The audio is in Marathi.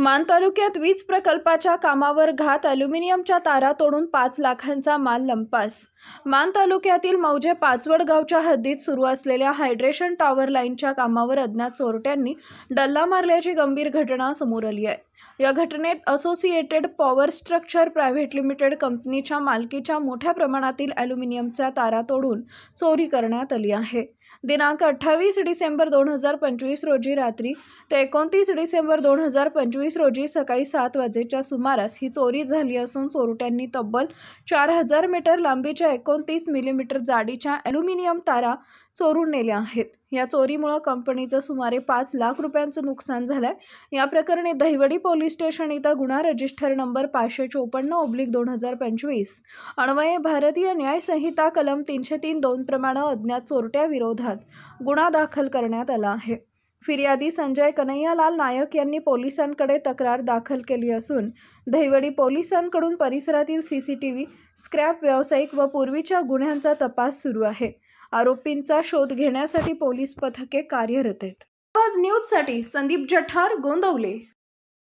मान तालुक्यात वीज प्रकल्पाच्या कामावर घात, अॅल्युमिनियमच्या तारा तोडून 5 लाखांचा माल लंपास. मान तालुक्यातील मौजे पाचवड गावच्या हद्दीत सुरू असलेल्या हायड्रेशन टॉवर लाईनच्या कामावर अज्ञात चोरट्यांनी डल्ला मारल्याची गंभीर घटना समोर आली आहे. या घटनेत associated power structure private limited कंपनीच्या मालकीच्या मोठ्या प्रमाणातील अॅल्युमिनियमच्या तारा तोडून चोरी करण्यात आली आहे. दिनांक 28 डिसेंबर 2025 रोजी रात्री ते 29 डिसेंबर 2025 रोजी सकाळी 7 वाजेच्या सुमारास ही चोरी झाली असून चोरट्यांनी तब्बल 4000 मीटर लांबीच्या 29 मिलीमीटर जाडीच्या अॅल्युमिनियम तारा चोरून नेल्या आहेत. या चोरीमुळे कंपनीचं सुमारे 5 लाख रुपयांचं नुकसान झालंय. या प्रकरणी दहिवडी पोलीस स्टेशन इथं गुन्हा रजिस्टर नंबर 554/2025 अन्वये भारतीय न्याय संहिता कलम 303(2) प्रमाणे अज्ञात चोरट्या विरोधात गुन्हा दाखल करण्यात आला आहे. फिर्यादी संजय कन्हैयालाल नायक यांनी पोलिसांकडे तक्रार दाखल केली असून दहिवडी पोलिसांकडून परिसरातील CCTV, स्क्रॅप व्यावसायिक व पूर्वीच्या गुन्ह्यांचा तपास सुरू आहे. आरोपींचा शोध घेण्यासाठी पोलीस पथके कार्यरत आहेत. आवाज न्यूजसाठी संदीप जठार, गोंदवले.